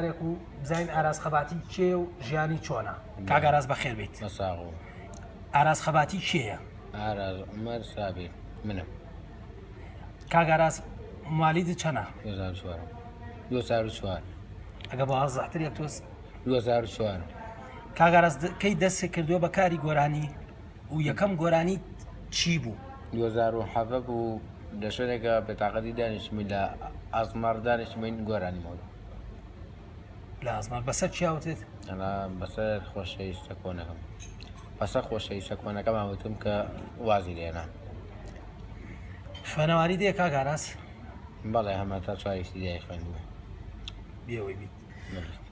سەفرێک و بزانین ئاراز خەباتی کێ و ژیانی چۆنە کاک ئاراز بەخێر بیت ئاراز خەباتی کێیە ئاراز عومەر سابیر منم کاک ئاراز مالیدت چەنە 2004 ئەگە بە زەحترێک تۆز 2004 کاک ئاراز کەی دەستێک کردووە بە کاری گۆرانی و یەکەم گۆرانی چی بوو 2007 بوو لە شوێنێکە بێتاقەتی دانیشتمی لە ئازمار دانیشتمەی گۆرانی ماوە لە ئازمار بەسەر چیاوتێت بەسەر خۆشەویستە کۆنەکەم بەسەر خۆشەویستە کۆنەکەم ئاوتم کە وازی لێنا خوێنەواری دێ کاک ئاراز بەڵێ هەمە تا چوارێکی دیای خوێندووە بێەوەی بیت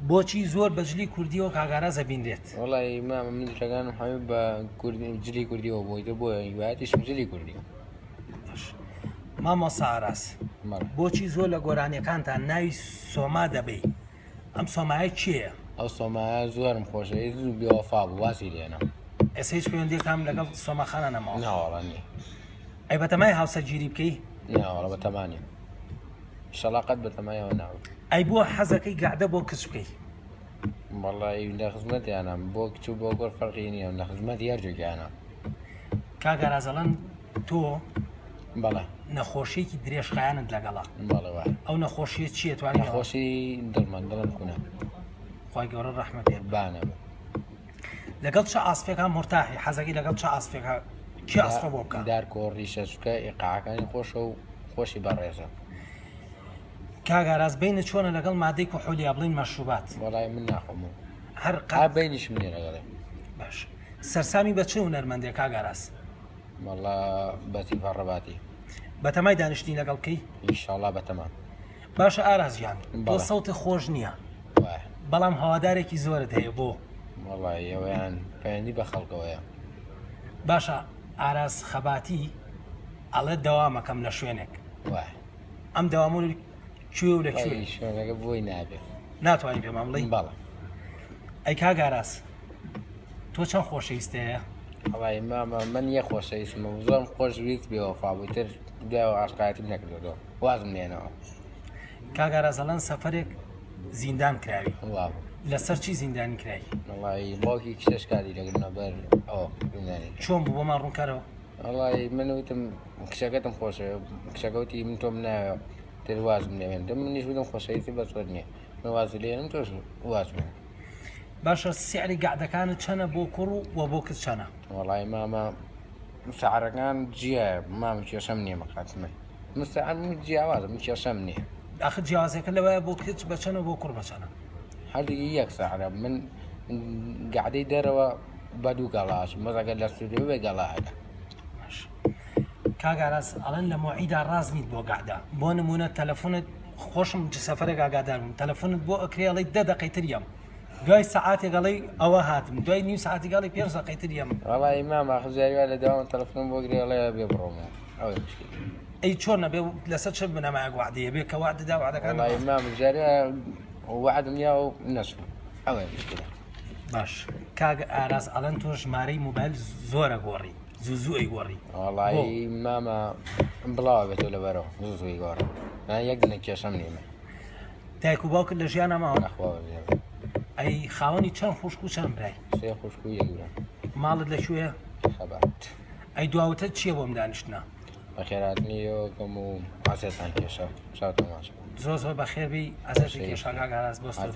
بۆچی زۆر بەجلی کوردیەوە کاک ئاراز ئەبینرێت وەڵی مامە من شەکانم هەموو بە جلی کوردیەوە بۆیتە بۆ هیوایەتیشم جلی کوردیەوە مامۆستا ئاراز بۆچی زۆر لە گۆرانیەکانتان ناوی سۆما دەبێ ئەم سۆمایە کێیە ئەو سۆمایە زۆرم خۆشەویست و بێوەفا بوو واسی لێنا ئێستا هیچ پەیوەندیەکەم لەگەڵ سۆماخانە نەماوە ناوەڵە نییە ئەی بەتەمای هاوسەرگیری بکەی ناوەڵە بەتەمانێ شەڵاقەت بەتەمایەوە ناوە ئەی بۆ حەزەکەی گەعدە بۆ کچ بکەی وەڵی لە خزمەتیانم بۆ کچ و بۆ گۆر فەرقی نییە لە خزمەت یارجێکیانە کاک ئارازەڵەن تۆ بەڵێ نەخۆشیێکی درێژخایانت لەگەڵا بەڵێ ئەو نەخۆشیە چییە توانێت نەخۆشی دڵمان دڵم کوونە خی گەورە ڕەحمەتێ بانە لەگەڵ چه ئاسپێکە مرتاحی حەزەکەی لەگەڵ چه ئاسپێکە چی ئاسپە بۆ بکە دارکۆ ڕیشە سوکە ئیقاعەکانی خۆشە و خۆشی بەڕێزە کاک ئاراز بینە چۆنە لەگەڵ مادەی کحولی بڵین مەشروبات وەڵای من ناخۆم هەر بینیشم نیە لەگەڵێ باش سەرسامی بە چ هونەرمەندێک کاک ئاراز وەڵا بەتی فەڕەباتی بەتەمای دانیشتنی لەگەڵ کەی ئینشاءڵڵا بەتەمان باشە ئارازیان تۆ سەوتە خۆش نییە بەڵام هەوادارێکی زۆرت هەیە بۆ وەڵای ئەویان پەیوەندی بە خەڵکەوەیە باشە ئاراز خەباتی ئەڵێ دەوامەکەم لە شوێنێک ئەم دەوامۆ کوێ و لەکوێ شوێنەکە بۆی نابێت ناتوانانی پێمان بڵێ بەڵێ ئەی کاک ئاراز تۆ چەند خۆشەویستە هەیە ئەڵای مامە من یە خۆشەویستمە زۆرم خۆشویست بێوەفا بوویتر دیاوە عاشقایەتیم نەکردەوە وازم لێنەوە کاک ئاراز ئەڵەن سەفەرێک زیندان کراوی وا لەسەر چی زیندانی کرای وەڵای باوکی کشتش کاری لەگرنە بەر ئەوە زیندانی چۆن بوو بۆمان ڕوونکارەوە وەڵای من وتم کشەکەتم خۆشە کشەکەوتی من تۆم ناوێ تر وازم لێوێن دەم منیش بدەم خۆشەویستی بە زۆر نییە من واز لێنم تۆش وازم باشە سیعری گەعدەکانت چەنە بۆ کوڕ و بۆ کچ چەنە وەڵای مامە سەعرەکان جیایە مامە کێشەم نییە مەقاتمە مستعان جیاوازم کێشەم نییە ئاخر جیازەکە لەوەیە بۆ کچ بەچەنە بۆ کوڕ بەچەنە هەردووی یەک سەعرە من گەعدەی دەرەوە بە دوو گەڵاش مەزەگەر لە سوودێ بێ گەڵاەکە کاک ئاراز ئەڵەن لە مۆعیدا ڕاز نیت بۆ گەعدا بۆ نمونە تەلەفۆنت خۆشم سەفەرێک ئاگادار بووم تەلەفۆنت بۆ ئەکرێڵی 10 دقەیتر یەم دوای سەعاتێک گەڵی ئەوە هاتم دوای نیم ساعتی گەڵی 5 دقەیتر یەم وەڵای مامە خزاریوە لە داوام تەلەفۆن بۆ گرێڵەیە بێ بڕۆمە ئەوەی مشکل ئەی چۆن نەبێ لەسەر چ بنەمایە وعدەیە بێ کە وعدەدا وعدەکان وەڵای مامە جاریوە وعدم یا و نەچوو ئەوەی مشکلە باش کاک ئاراز ئەڵەن تۆ ژمارەی موبایل زۆرە گۆڕی زوو ئەیگۆڕی وەڵای مامە بڵاوە بێتۆ لەبەرەوە زووی گۆڕە یەک دنە کێشەم نیمە دایک و باوکت لە ژیان ئەماوە نەخوا ئەی خاوەنی چەند خوشک و چەند برای سێ خوشک و یەکگرە ماڵت لەکوێیە خەبات ئەی دواوتە چییە بۆم دانیشتنە بەخێراتنیەوەکەم و ئاسێتان کێشە شاتە ماچ زۆر زۆر بەخێربی ئەزەرشی کێشا کاک ئاراز بۆستە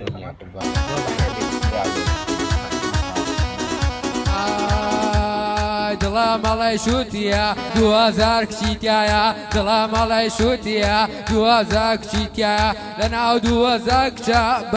دڵە مەڵی شووتە 2000 کچیتایە دڵە مەڵی شووتە 2000 کچیتایە لە ناو 2000 کچە